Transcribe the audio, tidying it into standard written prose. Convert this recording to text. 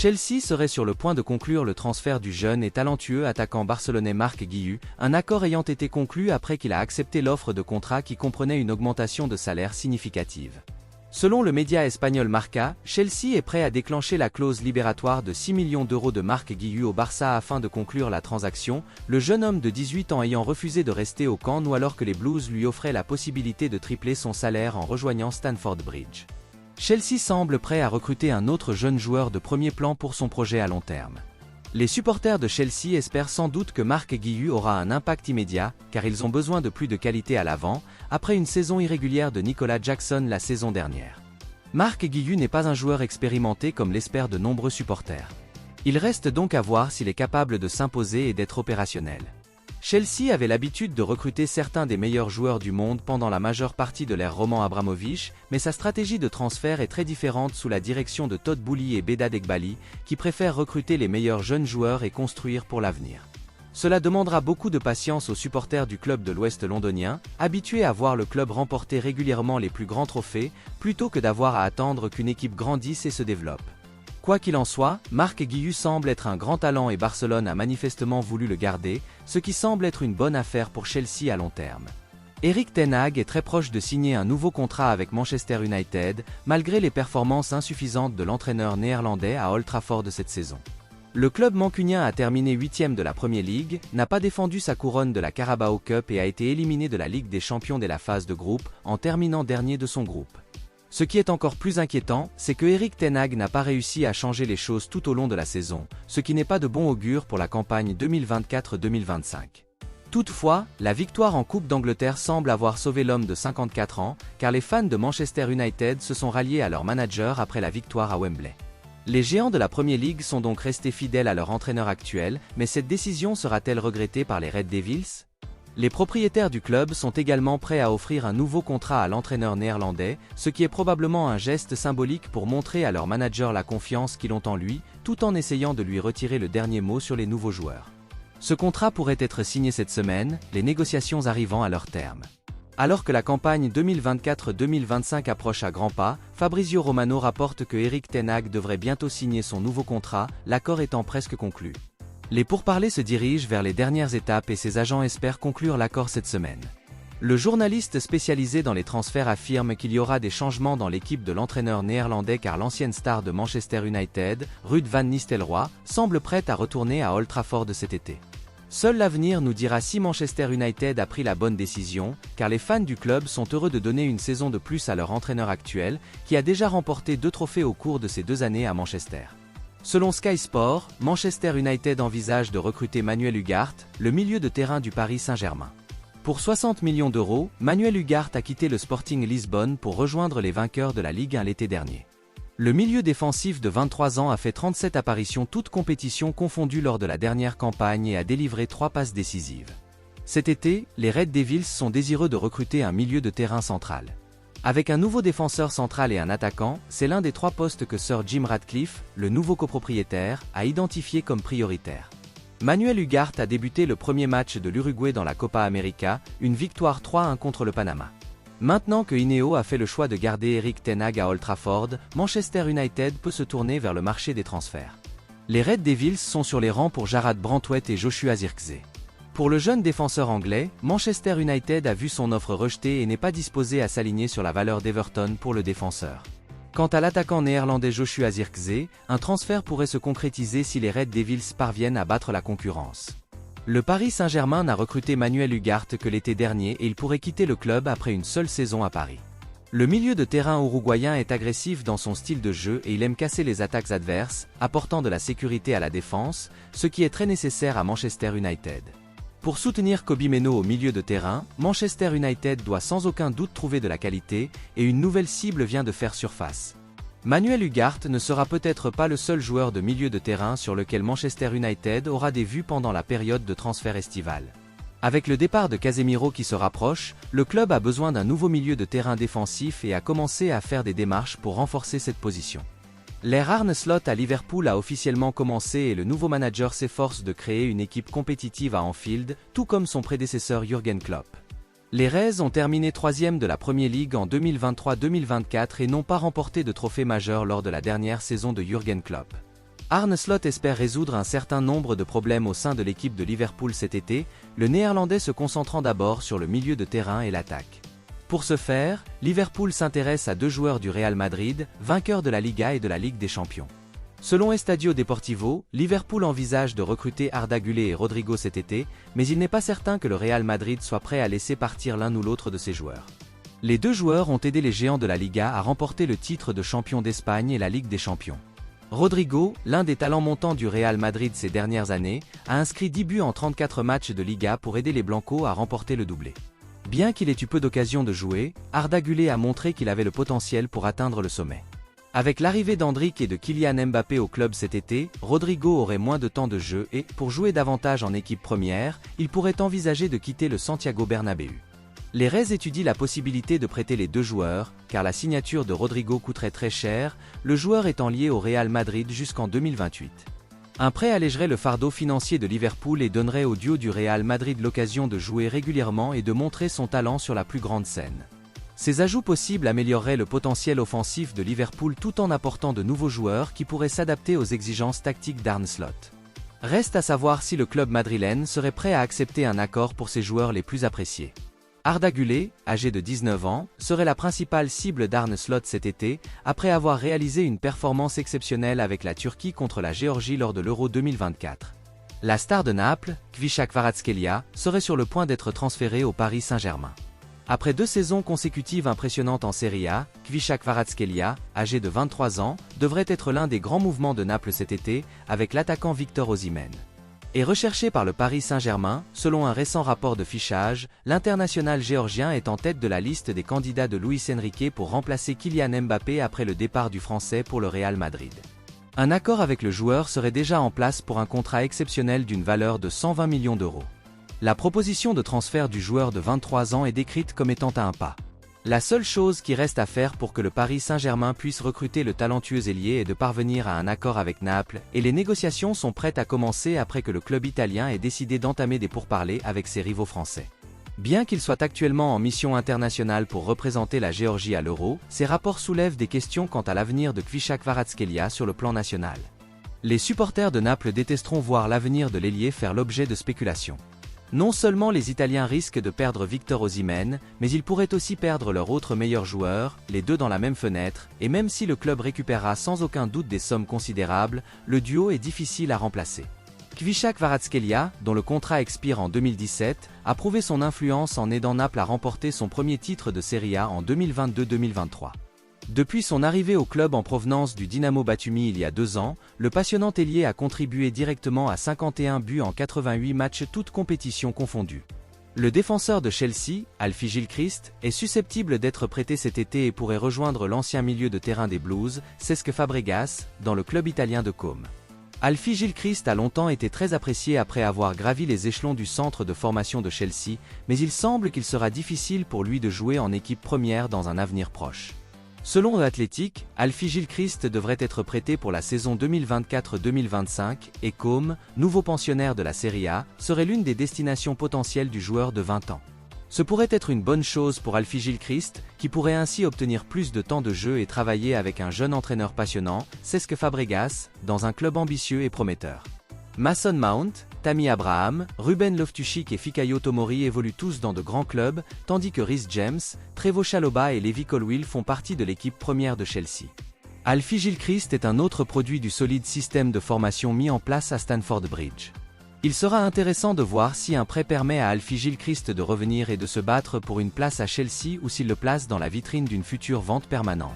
Chelsea serait sur le point de conclure le transfert du jeune et talentueux attaquant barcelonais Marc Guiu, un accord ayant été conclu après qu'il a accepté l'offre de contrat qui comprenait une augmentation de salaire significative. Selon le média espagnol Marca, Chelsea est prêt à déclencher la clause libératoire de 6 millions d'euros de Marc Guiu au Barça afin de conclure la transaction, le jeune homme de 18 ans ayant refusé de rester au Camp Nou alors que les Blues lui offraient la possibilité de tripler son salaire en rejoignant Stamford Bridge. Chelsea semble prêt à recruter un autre jeune joueur de premier plan pour son projet à long terme. Les supporters de Chelsea espèrent sans doute que Marc Guiu aura un impact immédiat, car ils ont besoin de plus de qualité à l'avant, après une saison irrégulière de Nicolas Jackson la saison dernière. Marc Guiu n'est pas un joueur expérimenté comme l'espèrent de nombreux supporters. Il reste donc à voir s'il est capable de s'imposer et d'être opérationnel. Chelsea avait l'habitude de recruter certains des meilleurs joueurs du monde pendant la majeure partie de l'ère Roman Abramovich, mais sa stratégie de transfert est très différente sous la direction de Todd Boehly et Behdad Eghbali, qui préfèrent recruter les meilleurs jeunes joueurs et construire pour l'avenir. Cela demandera beaucoup de patience aux supporters du club de l'Ouest londonien, habitués à voir le club remporter régulièrement les plus grands trophées, plutôt que d'avoir à attendre qu'une équipe grandisse et se développe. Quoi qu'il en soit, Marc Guiu semble être un grand talent et Barcelone a manifestement voulu le garder, ce qui semble être une bonne affaire pour Chelsea à long terme. Erik ten Hag est très proche de signer un nouveau contrat avec Manchester United, malgré les performances insuffisantes de l'entraîneur néerlandais à Old Trafford cette saison. Le club mancunien a terminé 8e de la Premier League, n'a pas défendu sa couronne de la Carabao Cup et a été éliminé de la Ligue des Champions dès la phase de groupe, en terminant dernier de son groupe. Ce qui est encore plus inquiétant, c'est que Erik ten Hag n'a pas réussi à changer les choses tout au long de la saison, ce qui n'est pas de bon augure pour la campagne 2024-2025. Toutefois, la victoire en Coupe d'Angleterre semble avoir sauvé l'homme de 54 ans, car les fans de Manchester United se sont ralliés à leur manager après la victoire à Wembley. Les géants de la Premier League sont donc restés fidèles à leur entraîneur actuel, mais cette décision sera-t-elle regrettée par les Red Devils ? Les propriétaires du club sont également prêts à offrir un nouveau contrat à l'entraîneur néerlandais, ce qui est probablement un geste symbolique pour montrer à leur manager la confiance qu'ils ont en lui, tout en essayant de lui retirer le dernier mot sur les nouveaux joueurs. Ce contrat pourrait être signé cette semaine, les négociations arrivant à leur terme. Alors que la campagne 2024-2025 approche à grands pas, Fabrizio Romano rapporte que Erik ten Hag devrait bientôt signer son nouveau contrat, l'accord étant presque conclu. Les pourparlers se dirigent vers les dernières étapes et ses agents espèrent conclure l'accord cette semaine. Le journaliste spécialisé dans les transferts affirme qu'il y aura des changements dans l'équipe de l'entraîneur néerlandais car l'ancienne star de Manchester United, Ruud van Nistelrooy, semble prête à retourner à Old Trafford cet été. Seul l'avenir nous dira si Manchester United a pris la bonne décision, car les fans du club sont heureux de donner une saison de plus à leur entraîneur actuel, qui a déjà remporté 2 trophées au cours de ses 2 années à Manchester. Selon Sky Sport, Manchester United envisage de recruter Manuel Ugarte, le milieu de terrain du Paris Saint-Germain. Pour 60 millions d'euros, Manuel Ugarte a quitté le Sporting Lisbonne pour rejoindre les vainqueurs de la Ligue 1 l'été dernier. Le milieu défensif de 23 ans a fait 37 apparitions toutes compétitions confondues lors de la dernière campagne et a délivré 3 passes décisives. Cet été, les Red Devils sont désireux de recruter un milieu de terrain central. Avec un nouveau défenseur central et un attaquant, c'est l'un des 3 postes que Sir Jim Ratcliffe, le nouveau copropriétaire, a identifié comme prioritaire. Manuel Ugarte a débuté le premier match de l'Uruguay dans la Copa América, une victoire 3-1 contre le Panama. Maintenant que Ineos a fait le choix de garder Erik ten Hag à Old Trafford, Manchester United peut se tourner vers le marché des transferts. Les Red Devils sont sur les rangs pour Jarrad Branthwaite et Joshua Zirkzee. Pour le jeune défenseur anglais, Manchester United a vu son offre rejetée et n'est pas disposé à s'aligner sur la valeur d'Everton pour le défenseur. Quant à l'attaquant néerlandais Joshua Zirkzee, un transfert pourrait se concrétiser si les Red Devils parviennent à battre la concurrence. Le Paris Saint-Germain n'a recruté Manuel Ugarte que l'été dernier et il pourrait quitter le club après une seule saison à Paris. Le milieu de terrain uruguayen est agressif dans son style de jeu et il aime casser les attaques adverses, apportant de la sécurité à la défense, ce qui est très nécessaire à Manchester United. Pour soutenir Kobbie Mainoo au milieu de terrain, Manchester United doit sans aucun doute trouver de la qualité, et une nouvelle cible vient de faire surface. Manuel Ugarte ne sera peut-être pas le seul joueur de milieu de terrain sur lequel Manchester United aura des vues pendant la période de transfert estival. Avec le départ de Casemiro qui se rapproche, le club a besoin d'un nouveau milieu de terrain défensif et a commencé à faire des démarches pour renforcer cette position. L'ère Arne Slot à Liverpool a officiellement commencé et le nouveau manager s'efforce de créer une équipe compétitive à Anfield, tout comme son prédécesseur Jürgen Klopp. Les Reds ont terminé 3e de la Premier League en 2023-2024 et n'ont pas remporté de trophée majeur lors de la dernière saison de Jürgen Klopp. Arne Slot espère résoudre un certain nombre de problèmes au sein de l'équipe de Liverpool cet été, le Néerlandais se concentrant d'abord sur le milieu de terrain et l'attaque. Pour ce faire, Liverpool s'intéresse à deux joueurs du Real Madrid, vainqueurs de la Liga et de la Ligue des Champions. Selon Estadio Deportivo, Liverpool envisage de recruter Arda Güler et Rodrigo cet été, mais il n'est pas certain que le Real Madrid soit prêt à laisser partir l'un ou l'autre de ses joueurs. Les deux joueurs ont aidé les géants de la Liga à remporter le titre de champion d'Espagne et la Ligue des Champions. Rodrigo, l'un des talents montants du Real Madrid ces dernières années, a inscrit 10 buts en 34 matchs de Liga pour aider les Blancos à remporter le doublé. Bien qu'il ait eu peu d'occasions de jouer, Arda Güler a montré qu'il avait le potentiel pour atteindre le sommet. Avec l'arrivée d'Endrick et de Kylian Mbappé au club cet été, Rodrigo aurait moins de temps de jeu et, pour jouer davantage en équipe première, il pourrait envisager de quitter le Santiago Bernabéu. Les Reds étudient la possibilité de prêter les deux joueurs, car la signature de Rodrigo coûterait très cher, le joueur étant lié au Real Madrid jusqu'en 2028. Un prêt allégerait le fardeau financier de Liverpool et donnerait au duo du Real Madrid l'occasion de jouer régulièrement et de montrer son talent sur la plus grande scène. Ces ajouts possibles amélioreraient le potentiel offensif de Liverpool tout en apportant de nouveaux joueurs qui pourraient s'adapter aux exigences tactiques d'Arne Slot. Reste à savoir si le club madrilène serait prêt à accepter un accord pour ses joueurs les plus appréciés. Arda Güler, âgé de 19 ans, serait la principale cible d'Arne Slot cet été, après avoir réalisé une performance exceptionnelle avec la Turquie contre la Géorgie lors de l'Euro 2024. La star de Naples, Kvicha Kvaratskhelia, serait sur le point d'être transférée au Paris Saint-Germain. Après 2 saisons consécutives impressionnantes en Serie A, Kvicha Kvaratskhelia, âgé de 23 ans, devrait être l'un des grands mouvements de Naples cet été, avec l'attaquant Victor Osimhen. Et recherché par le Paris Saint-Germain, selon un récent rapport de fichage, l'international géorgien est en tête de la liste des candidats de Luis Enrique pour remplacer Kylian Mbappé après le départ du Français pour le Real Madrid. Un accord avec le joueur serait déjà en place pour un contrat exceptionnel d'une valeur de 120 millions d'euros. La proposition de transfert du joueur de 23 ans est décrite comme étant un pas. La seule chose qui reste à faire pour que le Paris Saint-Germain puisse recruter le talentueux ailier est de parvenir à un accord avec Naples, et les négociations sont prêtes à commencer après que le club italien ait décidé d'entamer des pourparlers avec ses rivaux français. Bien qu'il soit actuellement en mission internationale pour représenter la Géorgie à l'Euro, ces rapports soulèvent des questions quant à l'avenir de Kvicha Kvaratskhelia sur le plan national. Les supporters de Naples détesteront voir l'avenir de l'ailier faire l'objet de spéculations. Non seulement les Italiens risquent de perdre Victor Osimhen, mais ils pourraient aussi perdre leur autre meilleur joueur, les deux dans la même fenêtre, et même si le club récupérera sans aucun doute des sommes considérables, le duo est difficile à remplacer. Kvicha Kvaratskhelia, dont le contrat expire en 2017, a prouvé son influence en aidant Naples à remporter son premier titre de Serie A en 2022-2023. Depuis son arrivée au club en provenance du Dynamo Batumi il y a 2 ans, le passionnant ailier a contribué directement à 51 buts en 88 matchs toutes compétitions confondues. Le défenseur de Chelsea, Alfie Gilchrist, est susceptible d'être prêté cet été et pourrait rejoindre l'ancien milieu de terrain des Blues, Cesc Fabregas, dans le club italien de Côme. Alfie Gilchrist a longtemps été très apprécié après avoir gravi les échelons du centre de formation de Chelsea, mais il semble qu'il sera difficile pour lui de jouer en équipe première dans un avenir proche. Selon The Athletic, Alfie Gilchrist devrait être prêté pour la saison 2024-2025 et Côme, nouveau pensionnaire de la Serie A, serait l'une des destinations potentielles du joueur de 20 ans. Ce pourrait être une bonne chose pour Alfie Gilchrist, qui pourrait ainsi obtenir plus de temps de jeu et travailler avec un jeune entraîneur passionnant, Cesc Fabregas, dans un club ambitieux et prometteur. Mason Mount, Tammy Abraham, Ruben Loftus-Cheek et Fikayo Tomori évoluent tous dans de grands clubs, tandis que Reece James, Trevoh Chalobah et Levi Colwill font partie de l'équipe première de Chelsea. Alfie Gilchrist est un autre produit du solide système de formation mis en place à Stamford Bridge. Il sera intéressant de voir si un prêt permet à Alfie Gilchrist de revenir et de se battre pour une place à Chelsea ou s'il le place dans la vitrine d'une future vente permanente.